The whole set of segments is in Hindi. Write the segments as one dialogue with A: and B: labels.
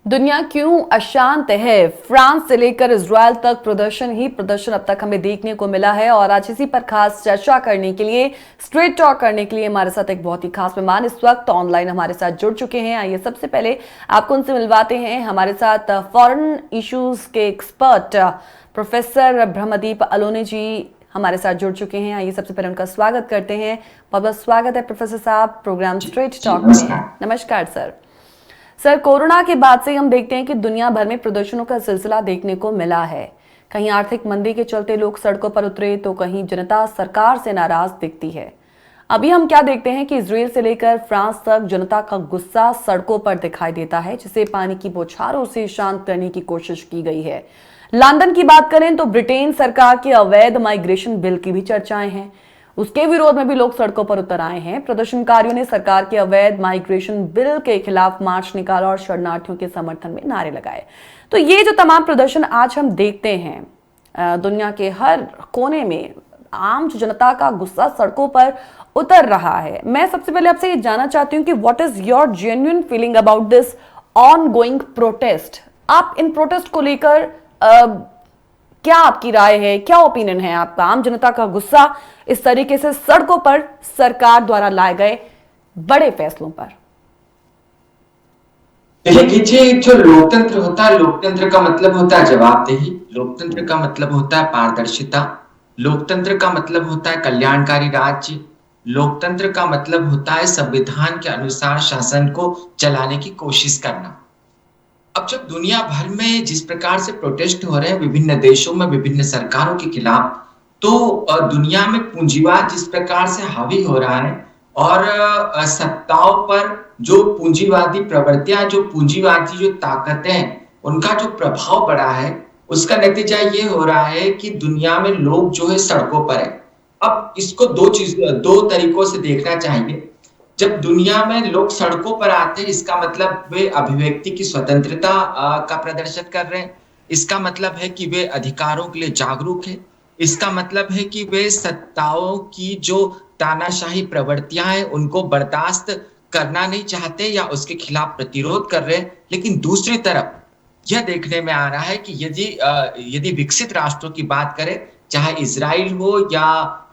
A: दुनिया क्यों अशांत है? फ्रांस से लेकर इजरायल तक प्रदर्शन ही प्रदर्शन अब तक हमें देखने को मिला है। और आज इसी पर खास चर्चा करने के लिए, स्ट्रेट टॉक करने के लिए हमारे साथ एक बहुत ही खास मेहमान इस वक्त ऑनलाइन हमारे साथ जुड़ चुके हैं। आइए सबसे पहले आपको उनसे मिलवाते हैं। हमारे साथ फॉरेन इश्यूज के एक्सपर्ट प्रोफेसर ब्रह्मदीप अलोने जी हमारे साथ जुड़ चुके हैं। आइए सबसे पहले उनका स्वागत करते हैं। बहुत बहुत स्वागत है प्रोफेसर साहब प्रोग्राम स्ट्रेट टॉक में। नमस्कार सर। सर, कोरोना के बाद से हम देखते हैं कि दुनिया भर में प्रदर्शनों का सिलसिला देखने को मिला है। कहीं आर्थिक मंदी के चलते लोग सड़कों पर उतरे तो कहीं जनता सरकार से नाराज दिखती है। अभी हम क्या देखते हैं कि इजराइल से लेकर फ्रांस तक जनता का गुस्सा सड़कों पर दिखाई देता है, जिसे पानी की बौछारों से शांत करने की कोशिश की गई है। लंदन की बात करें तो ब्रिटेन सरकार के अवैध माइग्रेशन बिल की भी चर्चाएं हैं। उसके विरोध में भी लोग सड़कों पर उतर आए हैं। प्रदर्शनकारियों ने सरकार के अवैध माइग्रेशन बिल के खिलाफ मार्च निकाला और शरणार्थियों के समर्थन में नारे लगाए। तो ये जो तमाम प्रदर्शन आज हम देखते हैं, दुनिया के हर कोने में आम जनता का गुस्सा सड़कों पर उतर रहा है। मैं सबसे पहले आपसे ये जानना चाहती हूँ कि what is your genuine feeling about this on going protest? आप इन प्रोटेस्ट को लेकर क्या आपकी राय है, क्या ओपिनियन है आपका? आम जनता का गुस्सा इस तरीके से सड़कों पर सरकार द्वारा लाए गए बड़े फैसलों पर।
B: देखिए, जो लोकतंत्र होता है, लोकतंत्र का मतलब होता है जवाबदेही, लोकतंत्र का मतलब होता है पारदर्शिता, लोकतंत्र का मतलब होता है कल्याणकारी राज्य, लोकतंत्र का मतलब होता है संविधान के अनुसार शासन को चलाने की कोशिश करना। अब जब दुनिया भर में जिस प्रकार से प्रोटेस्ट हो रहे हैं विभिन्न देशों में विभिन्न सरकारों के खिलाफ, तो दुनिया में पूंजीवाद जिस प्रकार से हावी हो रहा है और सत्ताओं पर जो पूंजीवादी प्रवृत्तियां, जो पूंजीवादी जो ताकतें, उनका जो प्रभाव बढ़ा है, उसका नतीजा ये हो रहा है कि दुनिया में लोग जो है सड़कों पर है। अब इसको दो तरीकों से देखना चाहिए। जब दुनिया में लोग सड़कों पर आते हैं, इसका मतलब वे अभिव्यक्ति की स्वतंत्रता का प्रदर्शन कर रहे हैं। इसका मतलब है कि वे अधिकारों के लिए जागरूक हैं। इसका मतलब है कि वे सत्ताओं की जो तानाशाही प्रवृत्तियां हैं उनको बर्दाश्त करना नहीं चाहते या उसके खिलाफ प्रतिरोध कर रहे हैं। लेकिन दूसरी तरफ यह देखने में आ रहा है कि यदि विकसित राष्ट्रों की बात करें, चाहे इजराइल हो या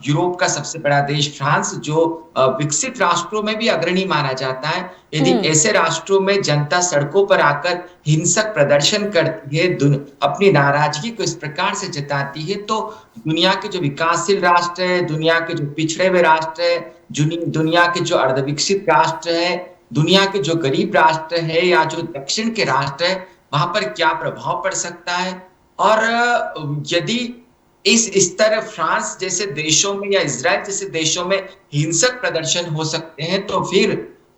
B: यूरोप का सबसे बड़ा देश फ्रांस, जो विकसित राष्ट्रों में भी अग्रणी माना जाता है, यदि ऐसे राष्ट्रों में जनता सड़कों पर आकर हिंसक प्रदर्शन करती है, अपनी नाराजगी को इस प्रकार से जताती है, तो दुनिया के जो विकासशील राष्ट्र है, दुनिया के जो पिछड़े हुए राष्ट्र है, दुनिया के जो अर्धविकसित राष्ट्र है, दुनिया के जो गरीब राष्ट्र है या जो दक्षिण के राष्ट्र है, वहां पर क्या प्रभाव पड़ सकता है। और यदि इस तरह फ्रांस जैसे देशों में या इजराइल जैसे देशों में हिंसक प्रदर्शन हो सकते हैं, तो फिर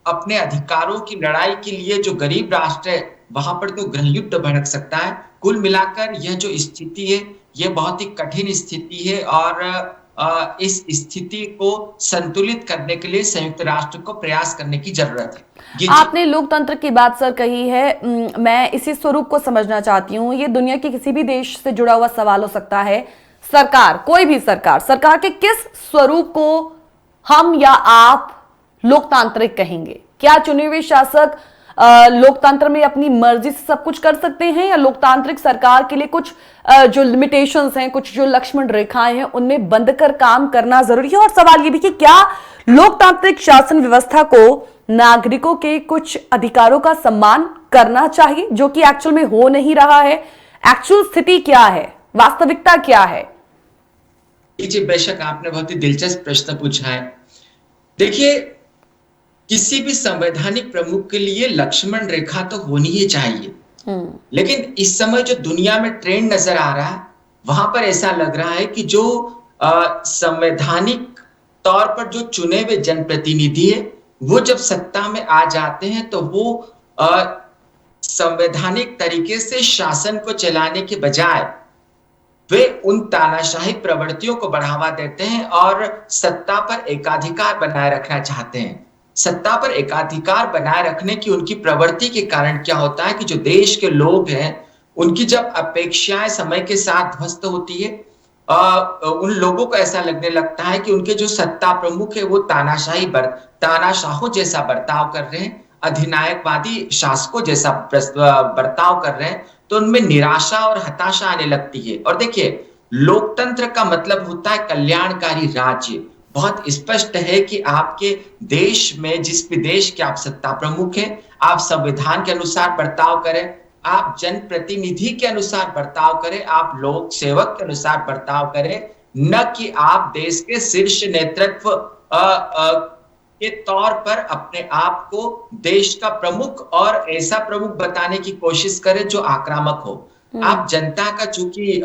B: अपने अधिकारों की लड़ाई के लिए जो गरीब राष्ट्र है वहां पर तो गृह युद्ध भड़क सकता है। कुल मिलाकर यह जो स्थिति है, यह बहुत ही कठिन स्थिति है और इस स्थिति को संतुलित करने के लिए संयुक्त राष्ट्र को प्रयास करने की जरूरत है।
A: आपने लोकतंत्र की बात सर कही है, मैं इसी स्वरूप को समझना चाहती हूँ। ये दुनिया के किसी भी देश से जुड़ा हुआ सवाल हो सकता है। सरकार, कोई भी सरकार के किस स्वरूप को हम या आप लोकतांत्रिक कहेंगे? क्या चुने हुए शासक लोकतंत्र में अपनी मर्जी से सब कुछ कर सकते हैं, या लोकतांत्रिक सरकार के लिए कुछ जो लिमिटेशंस हैं, कुछ जो लक्ष्मण रेखाएं हैं, उनमें बंद कर काम करना जरूरी है? और सवाल ये भी कि क्या लोकतांत्रिक शासन व्यवस्था को नागरिकों के कुछ अधिकारों का सम्मान करना चाहिए, जो कि एक्चुअल में हो नहीं रहा है? एक्चुअल स्थिति क्या है, वास्तविकता क्या है?
B: जी, बेशक आपने बहुत ही दिलचस्प प्रश्न पूछा है। देखिए, किसी भी संवैधानिक प्रमुख के लिए लक्ष्मण रेखा तो होनी ही चाहिए, लेकिन इस समय जो दुनिया में ट्रेंड नजर आ रहा है, वहां पर ऐसा लग रहा है कि जो संवैधानिक तौर पर जो चुने हुए जनप्रतिनिधि है, वो जब सत्ता में आ जाते हैं तो वो संवैधानिक तरीके से शासन को चलाने के बजाय वे उन तानाशाही प्रवृत्तियों को बढ़ावा देते हैं और सत्ता पर एकाधिकार बनाए रखना चाहते हैं। सत्ता पर एकाधिकार बनाए रखने की उनकी प्रवृत्ति के कारण क्या होता है कि जो देश के लोग हैं, उनकी जब अपेक्षाएं समय के साथ ध्वस्त होती है, उन लोगों को ऐसा लगने लगता है कि उनके जो सत्ता प्रमुख है वो तानाशाहों जैसा बर्ताव कर रहे हैं। अधिनायकवादी शासकों जैसा बर्ताव कर रहे हैं, तो उनमें निराशा और हताशा आने लगती है। और देखिए, लोकतंत्र का मतलब होता है कल्याणकारी राज्य। बहुत स्पष्ट है कि आपके देश में, जिस भी देश के आप सत्ता प्रमुख हैं, आप संविधान के अनुसार बर्ताव करें, आप जनप्रतिनिधि के अनुसार बर्ताव करें, आप लोक सेवक के अनुसार बर्ताव करें, न कि आप देश के शीर्ष नेतृत्व के तौर पर अपने आप को देश का प्रमुख और ऐसा प्रमुख बताने की कोशिश करें जो आक्रामक हो। आप जनता का, चूंकि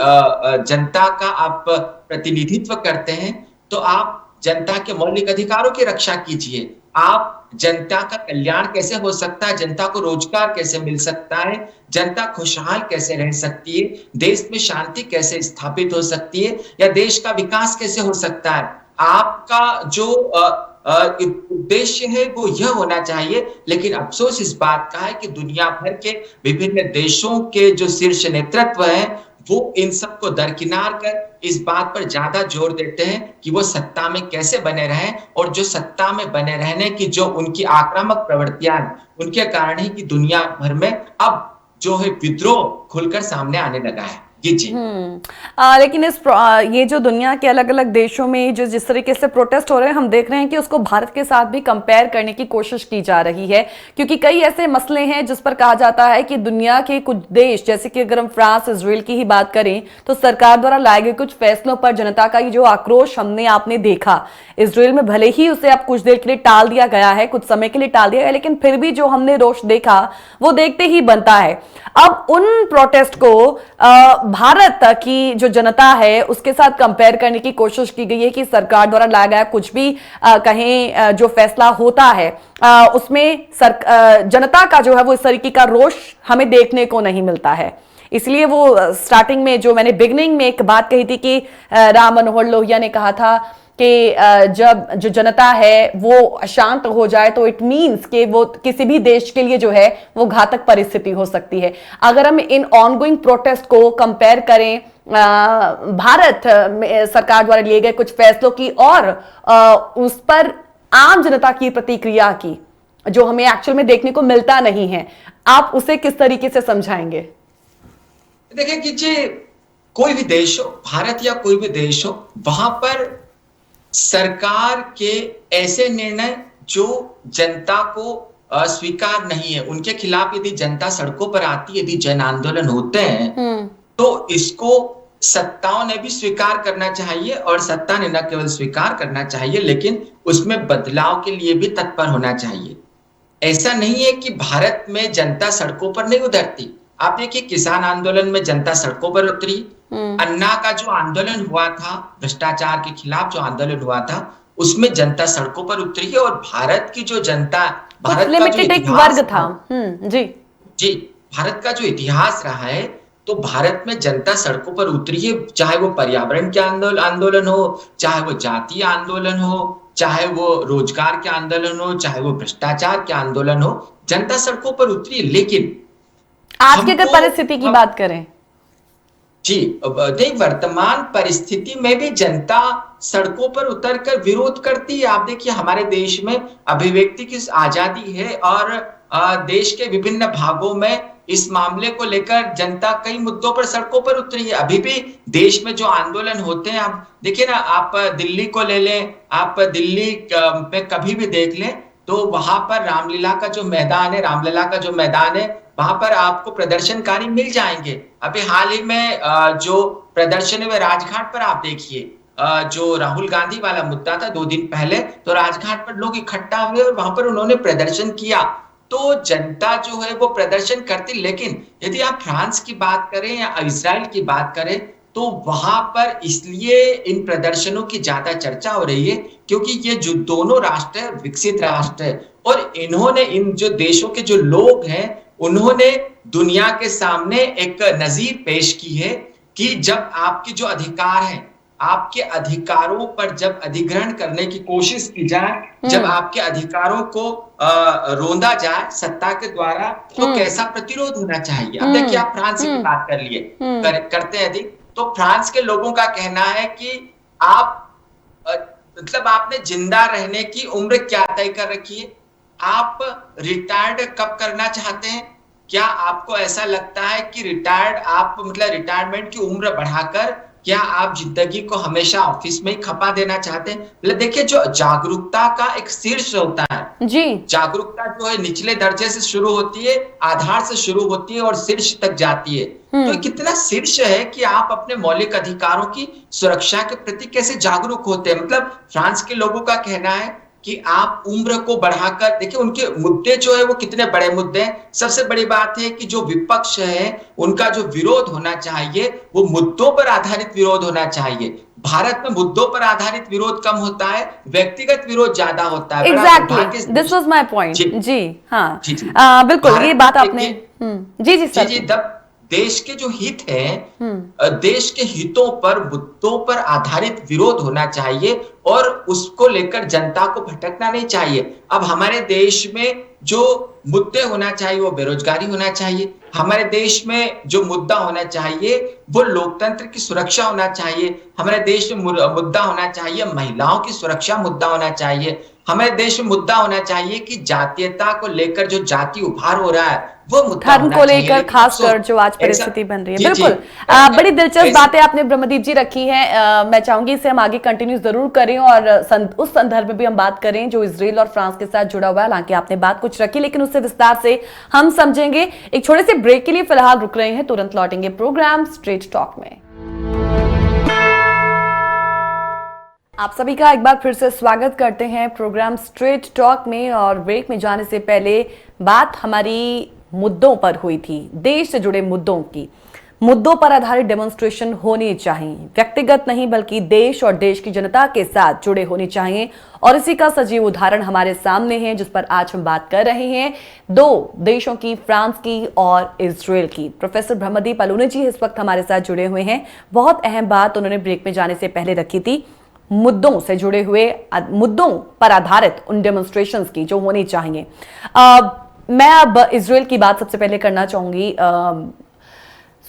B: जनता का आप प्रतिनिधित्व करते हैं, तो आप जनता के मौलिक अधिकारों की रक्षा कीजिए। आप जनता का कल्याण कैसे हो सकता है, जनता को रोजगार कैसे मिल सकता है, जनता खुशहाल कैसे रह सकती है, देश में शांति कैसे स्थापित हो सकती है, या देश का विकास कैसे हो सकता है, आपका जो उद्देश्य है वो यह होना चाहिए। लेकिन अफसोस इस बात का है कि दुनिया भर के विभिन्न देशों के जो शीर्ष नेतृत्व है, वो इन सबको दरकिनार कर इस बात पर ज्यादा जोर देते हैं कि वो सत्ता में कैसे बने रहें, और जो सत्ता में बने रहने की जो उनकी आक्रामक प्रवृत्तियां हैं, उनके कारण ही कि दुनिया भर में अब जो है विद्रोह खुलकर सामने आने लगा है। जी।
A: लेकिन ये जो दुनिया के अलग अलग देशों में जो जिस तरीके से प्रोटेस्ट हो रहे हैं, हम देख रहे हैं कि उसको भारत के साथ भी कंपेयर करने की कोशिश की जा रही है, क्योंकि कई ऐसे मसले हैं जिस पर कहा जाता है कि दुनिया के कुछ देश, जैसे कि अगर हम फ्रांस, इजराइल की ही बात करें, तो सरकार द्वारा लाए गए कुछ फैसलों पर जनता का ये जो आक्रोश हमने आपने देखा, इजराइल में भले ही उसे अब कुछ देर के लिए टाल दिया गया है, कुछ समय के लिए टाल दिया गया, लेकिन फिर भी जो हमने रोष देखा वो देखते ही बनता है। अब उन प्रोटेस्ट को भारत की जो जनता है उसके साथ कंपेयर करने की कोशिश की गई है कि सरकार द्वारा लाया गया कुछ भी कहें जो फैसला होता है उसमें जनता का जो है वो इस तरीके का रोष हमें देखने को नहीं मिलता है। इसलिए वो स्टार्टिंग में जो मैंने बिगनिंग में एक बात कही थी कि राम मनोहर लोहिया ने कहा था कि जब जो जनता है वो अशांत हो जाए तो इट मीन्स कि वो किसी भी देश के लिए जो है वो घातक परिस्थिति हो सकती है। अगर हम इन ऑनगोइंग प्रोटेस्ट को कंपेयर करें भारत सरकार द्वारा लिए गए कुछ फैसलों की और उस पर आम जनता की प्रतिक्रिया की, जो हमें एक्चुअल में देखने को मिलता नहीं है, आप उसे किस तरीके से समझाएंगे?
B: देखिए कि कोई भी देश हो, भारत या कोई भी देश हो, वहां पर सरकार के ऐसे निर्णय जो जनता को स्वीकार नहीं है, उनके खिलाफ यदि जनता सड़कों पर आती है, यदि जन आंदोलन होते हैं, तो इसको सत्ताओं ने भी स्वीकार करना चाहिए, और सत्ता ने न केवल स्वीकार करना चाहिए लेकिन उसमें बदलाव के लिए भी तत्पर होना चाहिए। ऐसा नहीं है कि भारत में जनता सड़कों पर नहीं उतरती। आप देखिए, किसान आंदोलन में जनता सड़कों पर उतरी, अन्ना का जो आंदोलन हुआ था, भ्रष्टाचार के खिलाफ जो आंदोलन हुआ था, उसमें जनता सड़कों पर उतरी है। और भारत की जो जनता, भारत का जो
A: एक वर्ग था,
B: जी, भारत का जो इतिहास रहा है, तो भारत में जनता सड़कों पर उतरी है, चाहे वो पर्यावरण के आंदोलन हो, चाहे वो जातीय आंदोलन हो, चाहे वो रोजगार के आंदोलन हो, चाहे वो भ्रष्टाचार के आंदोलन हो, जनता सड़कों पर उतरी है। लेकिन
A: आज की अगर परिस्थिति की बात करें,
B: जी, वर्तमान परिस्थिति में भी जनता सड़कों पर उतरकर विरोध करती है। आप देखिए, हमारे देश में अभिव्यक्ति की आजादी है, और देश के विभिन्न भागों में इस मामले को लेकर जनता कई मुद्दों पर सड़कों पर उतरी है। अभी भी देश में जो आंदोलन होते हैं, आप देखिए ना, आप दिल्ली को ले लें, आप दिल्ली में कभी भी देख लें, तो वहां पर रामलीला का जो मैदान है, रामलीला का जो मैदान है, वहां पर आपको प्रदर्शनकारी मिल जाएंगे। अभी हाल ही में जो प्रदर्शन है, राजघाट पर आप देखिए, जो राहुल गांधी वाला मुद्दा था 2 दिन पहले, तो राजघाट पर लोग इकट्ठा हुए और वहां पर उन्होंने प्रदर्शन किया। तो जनता जो है वो प्रदर्शन करती। लेकिन यदि आप फ्रांस की बात करें या इजराइल की बात करें, तो वहां पर इसलिए इन प्रदर्शनों की ज्यादा चर्चा हो रही है क्योंकि ये जो दोनों राष्ट्र है, विकसित राष्ट्र है, और इन्होंने, इन जो देशों के जो लोग हैं, उन्होंने दुनिया के सामने एक नजीर पेश की है कि जब आपके जो अधिकार हैं, आपके अधिकारों पर जब अधिग्रहण करने की कोशिश की जाए, जब आपके अधिकारों को रोंदा जाए सत्ता के द्वारा, तो कैसा प्रतिरोध होना चाहिए। अब देखिए, आप फ्रांस की बात कर लिए, करते हैं यदि, तो फ्रांस के लोगों का कहना है कि आप मतलब आपने जिंदा रहने की उम्र क्या तय कर रखी है, आप रिटायर्ड कब करना चाहते हैं? क्या आपको ऐसा लगता है कि रिटायर्ड आप मतलब रिटायरमेंट की उम्र बढ़ाकर क्या आप जिंदगी को हमेशा ऑफिस में ही खपा देना चाहते हैं? मतलब देखिए, जो जागरूकता का एक शीर्ष होता है,
A: जी।
B: जागरूकता जो है निचले दर्जे से शुरू होती है, आधार से शुरू होती है और शीर्ष तक जाती है। तो ये कितना शीर्ष है कि आप अपने मौलिक अधिकारों की सुरक्षा के प्रति कैसे जागरूक होते हैं। मतलब फ्रांस के लोगों का कहना है कि आप उम्र को बढ़ाकर देखिए, उनके मुद्दे जो है वो कितने बड़े मुद्दे हैं। सबसे बड़ी बात है कि जो विपक्ष है उनका जो विरोध होना चाहिए वो मुद्दों पर आधारित विरोध होना चाहिए। भारत में मुद्दों पर आधारित विरोध कम होता है, व्यक्तिगत विरोध ज्यादा होता है। बड़ा दुर्भाग्य
A: exactly, this was my point.
B: जी
A: जी हाँ।
B: जी जी।
A: बिल्कुल, ये
B: भारत
A: बात
B: में
A: आपने
B: देखिए,
A: जी जी
B: जी
A: सर।
B: जी, तब देश के जो हित है,
A: हम्म।
B: देश के हितों पर मुद्दों पर आधारित विरोध होना चाहिए और उसको लेकर जनता को भटकना नहीं चाहिए। अब हमारे देश में जो मुद्दे होना चाहिए वो बेरोजगारी होना चाहिए। हमारे देश में जो मुद्दा होना चाहिए वो लोकतंत्र की सुरक्षा होना चाहिए। हमारे देश में मुद्दा होना चाहिए महिलाओं की सुरक्षा, मुद्दा होना चाहिए। हमारे देश में मुद्दा होना चाहिए कि जातीयता को लेकर जो जाति उभार हो रहा है वो मुद्दा
A: धर्म
B: होना
A: को
B: चाहिए।
A: लेकर
B: लेकिन
A: खासकर जो आज
B: ऐसा
A: परिस्थिति बन रही है,
B: जी जी
A: बिल्कुल। बड़ी दिलचस्प बातें आपने ब्रह्मदीप जी रखी हैं। मैं चाहूंगी इसे हम आगे कंटिन्यू जरूर करें और उस संदर्भ में भी हम बात करें जो इजराइल और फ्रांस के साथ जुड़ा हुआ है। हालांकि आपने बात कुछ रखी लेकिन उससे विस्तार से हम समझेंगे। एक छोटे से ब्रेक के लिए फिलहाल रुक रहे हैं, तुरंत लौटेंगे प्रोग्राम स्ट्रेट टॉक में। आप सभी का एक बार फिर से स्वागत करते हैं प्रोग्राम स्ट्रेट टॉक में। और ब्रेक में जाने से पहले बात हमारी मुद्दों पर हुई थी, देश से जुड़े मुद्दों की। मुद्दों पर आधारित डेमोन्स्ट्रेशन होनी चाहिए, व्यक्तिगत नहीं बल्कि देश और देश की जनता के साथ जुड़े होने चाहिए। और इसी का सजीव उदाहरण हमारे सामने है जिस पर आज हम बात कर रहे हैं, दो देशों की, फ्रांस की और इजराइल की। प्रोफेसर ब्रह्मदीप अलोने जी इस वक्त हमारे साथ जुड़े हुए हैं। बहुत अहम बात उन्होंने ब्रेक में जाने से पहले रखी थी, मुद्दों से जुड़े हुए, मुद्दों पर आधारित उन डेमोन्स्ट्रेशंस की जो होनी चाहिए। मैं अब इजराइल की बात सबसे पहले करना चाहूंगी।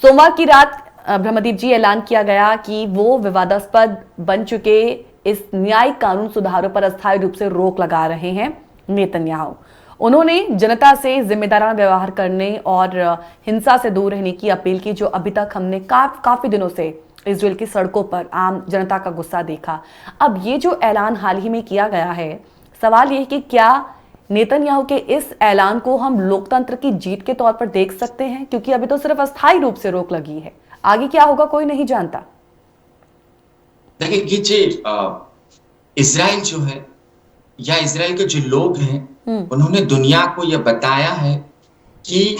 A: सोमवार की रात ब्रह्मदीप जी ऐलान किया गया कि वो विवादास्पद बन चुके इस न्यायिक कानून सुधारों पर अस्थायी रूप से रोक लगा रहे हैं नेतन्याहू। उन्होंने जनता से जिम्मेदाराना व्यवहार करने और हिंसा से दूर रहने की अपील की, जो अभी तक हमने काफी दिनों से इजराइल की सड़कों पर आम जनता का गुस्सा देखा। अब ये जो ऐलान हाल ही में किया गया है, सवाल ये है कि क्या नेतन्याहू के इस ऐलान को हम लोकतंत्र की जीत के तौर पर देख सकते हैं? क्योंकि अभी तो सिर्फ अस्थायी रूप से रोक लगी है, आगे क्या होगा कोई नहीं जानता।
B: देखिए जी, इजराइल जो है या इजराइल के जो लोग हैं उन्होंने दुनिया को यह बताया है कि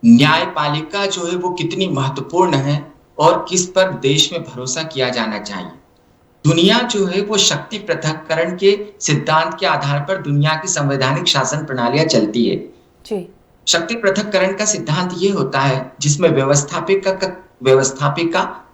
B: न्यायपालिका जो है वो कितनी महत्वपूर्ण है और किस पर देश में भरोसा किया जाना चाहिए। दुनिया जो है वो शक्ति पृथक्करण के सिद्धांत के आधार पर दुनिया की संवैधानिक शासन प्रणालियां चलती है।
A: जी।
B: शक्ति पृथक्करण का सिद्धांत ये होता है जिसमें व्यवस्थापिका,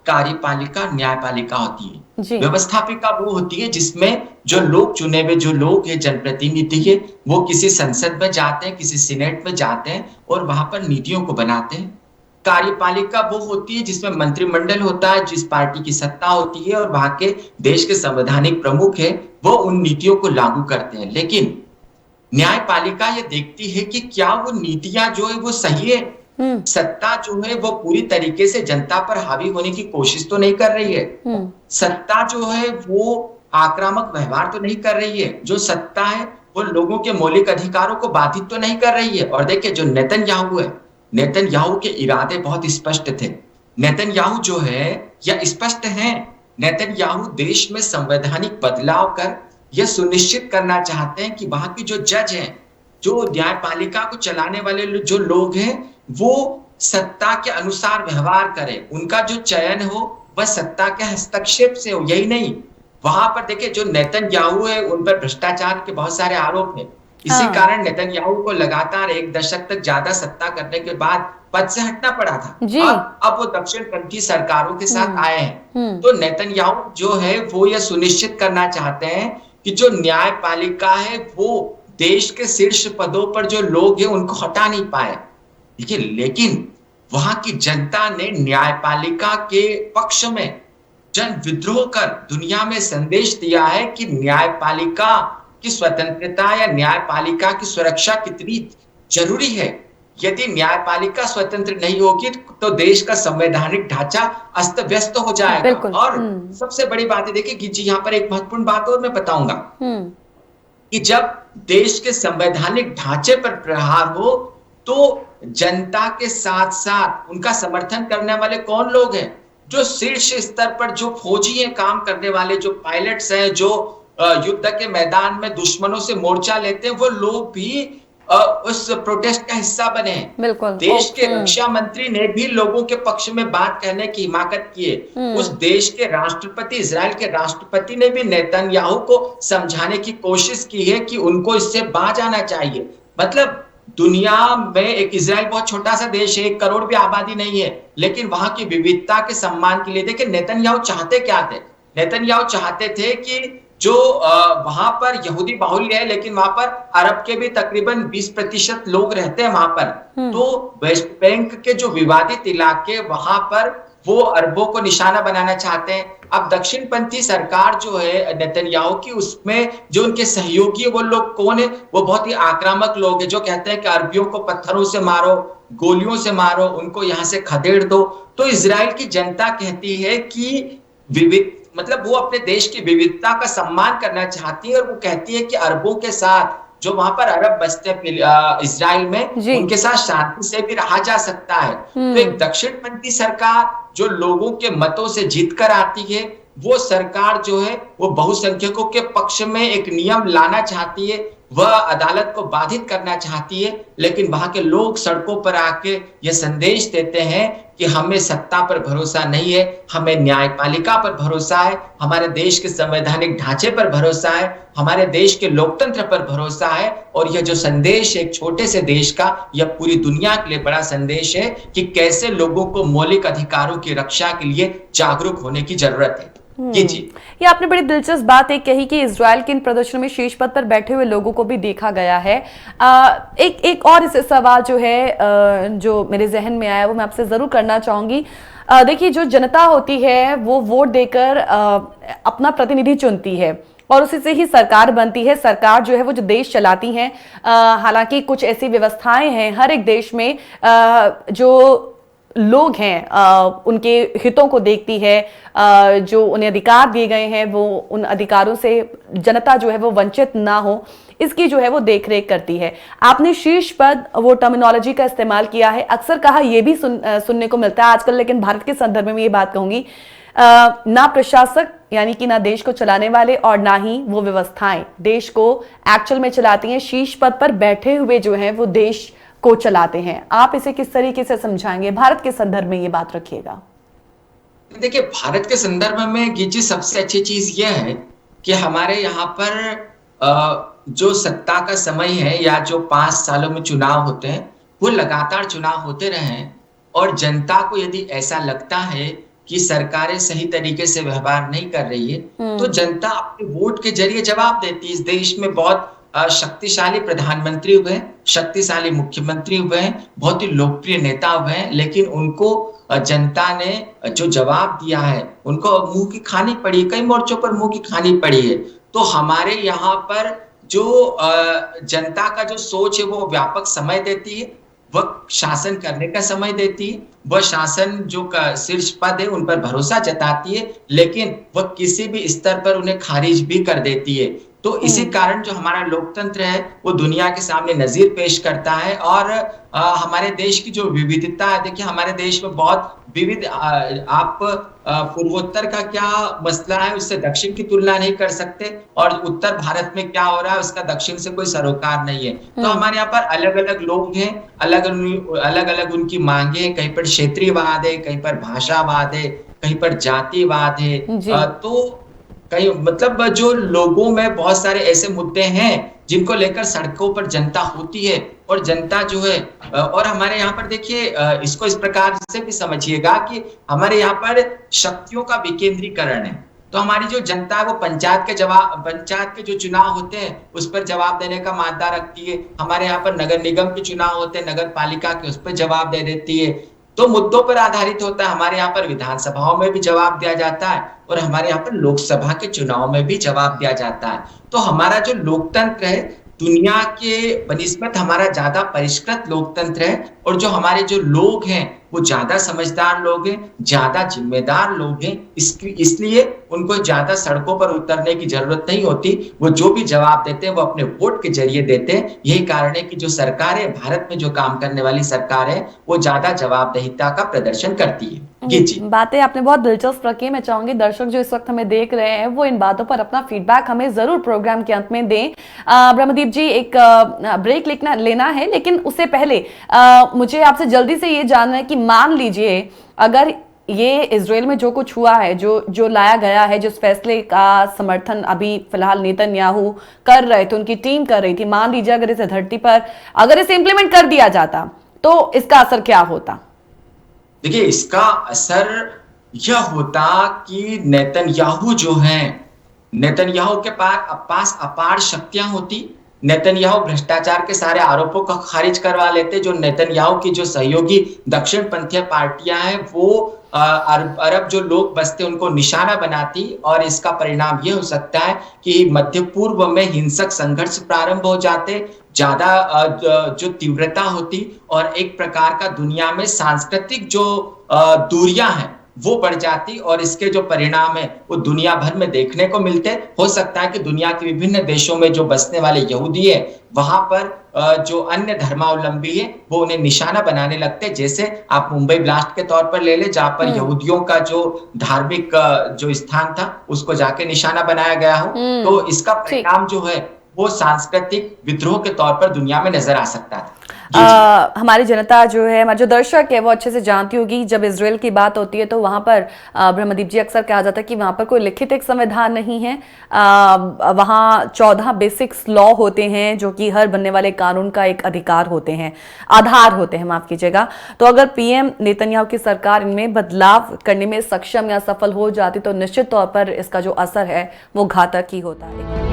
B: कार्यपालिका, न्यायपालिका होती है। व्यवस्थापिका वो होती है जिसमें जो लोग, चुने हुए जो लोग हैं, जनप्रतिनिधि है, वो किसी संसद में जाते हैं, किसी सीनेट में जाते हैं और वहां पर नीतियों को बनाते हैं। कार्यपालिका वो होती है जिसमें मंत्रिमंडल होता है, जिस पार्टी की सत्ता होती है और वहां के देश के संवैधानिक प्रमुख है, वो उन नीतियों को लागू करते हैं। लेकिन न्यायपालिका ये देखती है कि क्या वो नीतियां जो है वो सही है, सत्ता जो है वो पूरी तरीके से जनता पर हावी होने की कोशिश तो नहीं कर रही है, सत्ता जो है वो आक्रामक व्यवहार तो नहीं कर रही है, जो सत्ता है वो लोगों के मौलिक अधिकारों को बाधित तो नहीं कर रही है। और देखिए, जो नेतन्याहू है, नेतन्याहू के इरादे बहुत स्पष्ट थे। नेतन्याहू जो है या स्पष्ट हैं, नेतन्याहू देश में संवैधानिक बदलाव कर यह सुनिश्चित करना चाहते हैं कि वहां की जो जज हैं, जो न्यायपालिका को चलाने वाले जो लोग हैं, वो सत्ता के अनुसार व्यवहार करें। उनका जो चयन हो वह सत्ता के हस्तक्षेप से हो। यही नहीं, वहां पर देखिए जो नेतन्याहू है उन पर भ्रष्टाचार के बहुत सारे आरोप हैं। इसी कारण नेतन्याहू को लगातार 1 दशक तक ज्यादा सत्ता करने के बाद पद से हटना पड़ा था। अब वो दक्षिणपंथी सरकारों के साथ आए हैं। तो नेतन्याहू जो है वो यह सुनिश्चित करना चाहते हैं कि जो न्यायपालिका है वो देश के शीर्ष पदों पर जो लोग हैं उनको हटा नहीं पाए। देखिए, लेकिन वहां की जनता ने न्यायपालिका के पक्ष में जन विद्रोह कर दुनिया में संदेश दिया है कि न्यायपालिका कि स्वतंत्रता या न्यायपालिका की सुरक्षा कितनी जरूरी है। यदि न्यायपालिका स्वतंत्र नहीं होगी तो देश का संवैधानिक ढांचा अस्त व्यस्त हो जाएगा।
A: बिल्कुल।
B: और सबसे बड़ी बात है, देखिए जी, यहाँ पर एक महत्वपूर्ण बात और मैं बताऊंगा
A: हम्म।
B: कि जब देश के संवैधानिक ढांचे पर प्रहार हो तो जनता के साथ साथ उनका समर्थन करने वाले कौन लोग हैं? जो शीर्ष स्तर पर जो फौजी हैं, काम करने वाले जो पायलट्स हैं, जो युद्ध के मैदान में दुश्मनों से मोर्चा लेते हैं, वो लोग भी उस प्रोटेस्ट का हिस्सा बने हैं।
A: बिल्कुल।
B: देश के रक्षा मंत्री ने भी लोगों के पक्ष में बात कहने की हिमाकत की है। उस देश के राष्ट्रपति, इजराइल के राष्ट्रपति ने भी नेतन्याहू को समझाने की कोशिश की है कि उनको इससे बाज आना चाहिए। मतलब दुनिया में एक इजराइल बहुत छोटा सा देश है, 1 करोड़ भी आबादी नहीं है, लेकिन वहां की विविधता के सम्मान के लिए देखिए नेतन्याहू चाहते क्या थे। नेतन्याहू चाहते थे कि जो वहां पर यहूदी बाहुल्य है, लेकिन वहां पर अरब के भी तकरीबन 20% लोग रहते हैं वहां पर। तो वेस्ट बैंक के जो विवादित इलाके, वहां पर वो अरबों को निशाना बनाना चाहते हैं। अब दक्षिणपंथी सरकार जो है नेतन्याहू की, उसमें जो उनके सहयोगी है वो लोग कौन है? वो बहुत ही आक्रामक लोग हैं जो कहते हैं कि अरबियों को पत्थरों से मारो, गोलियों से मारो, उनको यहां से खदेड़ दो। तो इजराइल की जनता कहती है कि विविध मतलब वो अपने देश की विविधता का सम्मान करना चाहती है, और वो कहती है कि अरबों के साथ, जो वहां पर अरब बसते इजराइल में, उनके साथ शांति से भी रहा जा सकता है। तो एक दक्षिणपंथी सरकार जो लोगों के मतों से जीत कर आती है, वो सरकार जो है वो बहुसंख्यकों के पक्ष में एक नियम लाना चाहती है, वह अदालत को बाधित करना चाहती है। लेकिन वहां के लोग सड़कों पर आके ये संदेश देते हैं कि हमें सत्ता पर भरोसा नहीं है, हमें न्यायपालिका पर भरोसा है, हमारे देश के संवैधानिक ढांचे पर भरोसा है, हमारे देश के लोकतंत्र पर भरोसा है। और यह जो संदेश एक छोटे से देश का, यह पूरी दुनिया के लिए बड़ा संदेश है कि कैसे लोगों को मौलिक अधिकारों की रक्षा के लिए जागरूक होने की जरूरत है। जी जी,
A: ये आपने बड़ी दिलचस्प बात एक कही कि इजराइल के इन प्रदर्शनों में शीर्ष पद पर बैठे हुए लोगों को भी देखा गया है। एक और इस सवाल जो है जो मेरे जहन में आया वो मैं आपसे जरूर करना चाहूंगी। देखिए, जो जनता होती है वो वोट देकर अपना प्रतिनिधि चुनती है और उसी से ही सरकार बनती है। सरकार जो है वो जो देश चलाती हैं। हालांकि कुछ ऐसी व्यवस्थाएं हैं हर एक देश में जो लोग हैं उनके हितों को देखती है, जो उन्हें अधिकार दिए गए हैं वो उन अधिकारों से जनता जो है वो वंचित ना हो, इसकी जो है वो देखरेख करती है। आपने शीर्ष पद, वो टर्मिनोलॉजी का इस्तेमाल किया है, अक्सर कहा यह भी सुनने को मिलता है आजकल, लेकिन भारत के संदर्भ में ये बात कहूंगी, ना प्रशासक यानी कि ना देश को चलाने वाले और ना ही वो व्यवस्थाएं देश को एक्चुअल में चलाती हैं, शीर्ष पद पर बैठे हुए जो हैं वो देश को चलाते हैं। आप इसे किस तरीके से समझाएंगे? भारत के संदर्भ में ये बात रखिएगा।
B: देखिए, भारत के संदर्भ में गिजी सबसे अच्छी चीज यह है कि हमारे यहाँ पर जो सत्ता का समय है या जो 5 सालों में चुनाव होते हैं, वो लगातार चुनाव होते रहे हैं। और जनता को यदि ऐसा लगता है कि सरकारें सही तरीके से व्यवहार नहीं कर रही है, तो जनता अपने वोट के जरिए जवाब देती है। इस देश में बहुत शक्तिशाली प्रधानमंत्री हुए हैं, शक्तिशाली मुख्यमंत्री हुए हैं, बहुत ही लोकप्रिय नेता हुए हैं, लेकिन उनको जनता ने जो जवाब दिया है उनको मुंह की खानी पड़ी, कई मोर्चों पर मुंह की खानी पड़ी है। तो हमारे यहाँ पर जो जनता का जो सोच है वो व्यापक समय देती है, वह शासन करने का समय देती है, वह शासन जो शीर्ष पद है उन पर भरोसा जताती है, लेकिन वह किसी भी स्तर पर उन्हें खारिज भी कर देती है। तो इसी कारण जो हमारा लोकतंत्र है वो दुनिया के सामने नजीर पेश करता है। और हमारे देश की जो विविधता है, देखिए हमारे देश में बहुत विविध, आप पूर्वोत्तर का क्या मसला है उससे दक्षिण की तुलना नहीं कर सकते, और उत्तर भारत में क्या हो रहा है उसका दक्षिण से कोई सरोकार नहीं है। तो हमारे यहाँ पर अलग अलग लोग हैं, अलग अलग उनकी मांगे हैं, कहीं पर क्षेत्रीयवाद है, कहीं पर भाषावाद है, कहीं पर जातिवाद है। तो कई मतलब जो लोगों में बहुत सारे ऐसे मुद्दे हैं जिनको लेकर सड़कों पर जनता होती है। और जनता जो है, और हमारे यहाँ पर देखिए इसको इस प्रकार से भी समझिएगा कि हमारे यहाँ पर शक्तियों का विकेंद्रीकरण है। तो हमारी जो जनता है वो पंचायत के जो चुनाव होते हैं उस पर जवाब देने का मादा रखती है। हमारे यहाँ पर नगर निगम के चुनाव होते हैं, नगर पालिका के, उस पर जवाब दे देती है। तो मुद्दों पर आधारित होता है। हमारे यहाँ पर विधानसभाओं में भी जवाब दिया जाता है और हमारे यहाँ पर लोकसभा के चुनाव में भी जवाब दिया जाता है। तो हमारा जो लोकतंत्र है दुनिया के बनिस्बत हमारा ज्यादा परिष्कृत लोकतंत्र है, और जो हमारे जो लोग हैं वो ज्यादा समझदार लोग हैं, ज्यादा जिम्मेदार लोग हैं। इसलिए उनको ज्यादा सड़कों पर उतरने की जरूरत नहीं होती। वो जो भी जवाब देते हैं वो अपने वोट के जरिए देते हैं। यही कारण है कि जो सरकार है, भारत में जो काम करने वाली सरकार है, वो ज्यादा जवाबदेहिता का प्रदर्शन करती है। जी।
A: बातें आपने बहुत दिलचस्प रखी। मैं चाहूंगी दर्शक जो इस वक्त हमें देख रहे हैं वो इन बातों पर अपना फीडबैक हमें जरूर प्रोग्राम के अंत में दें। ब्रह्मदीप जी, एक ब्रेक लेना है, लेकिन उससे पहले मुझे आपसे जल्दी से ये जानना है कि मान लीजिए अगर ये इजराइल में जो कुछ हुआ है, जो लाया गया है, जिस फैसले का समर्थन अभी फिलहाल नेतन्याहू कर रहे थे, उनकी टीम कर रही थी, मान लीजिए अगर इसे धरती पर अगर इसे इंप्लीमेंट कर दिया जाता तो इसका असर क्या होता?
B: देखिए, इसका असर यह होता कि नेतन्याहू जो है, नेतन्याहू के पास अपार शक्तियां होती। नेतन्याहू भ्रष्टाचार के सारे आरोपों को खारिज करवा लेते। जो नेतन्याहू की जो सहयोगी दक्षिण पंथीय पार्टियां हैं वो अरब जो लोग बसते उनको निशाना बनाती, और इसका परिणाम यह हो सकता है कि मध्य पूर्व में हिंसक संघर्ष प्रारंभ हो जाते, ज्यादा जो तीव्रता होती, और एक प्रकार का दुनिया में सांस्कृतिक जो दूरियां हैं वो बढ़ जाती, और इसके जो परिणाम है वो दुनिया भर में देखने को मिलते। हो सकता है कि दुनिया के विभिन्न देशों में जो बसने वाले यहूदी है वहां पर जो अन्य धर्मावलंबी है वो उन्हें निशाना बनाने लगते। जैसे आप मुंबई ब्लास्ट के तौर पर ले ले, जहां पर यहूदियों का जो धार्मिक जो स्थान था उसको जाके निशाना बनाया गया हो। तो इसका परिणाम जो है वो सांस्कृतिक विद्रोह के तौर पर दुनिया में नजर आ सकता है।
A: हमारी जनता जो है, हमारे जो दर्शक है, वो अच्छे से जानती होगी जब इजराइल की बात होती है तो वहां पर ब्रह्मदीप जी अक्सर कहा जाता है कि वहां पर कोई लिखित एक संविधान नहीं है। वहां 14 बेसिक्स लॉ होते हैं जो कि हर बनने वाले कानून का एक अधिकार होते हैं, आधार होते हैं, माफ कीजिएगा। तो अगर पीएम नेतन्याहू की सरकार इनमें बदलाव करने में सक्षम या सफल हो जाती तो निश्चित तौर पर इसका जो असर है वो घातक ही होता है।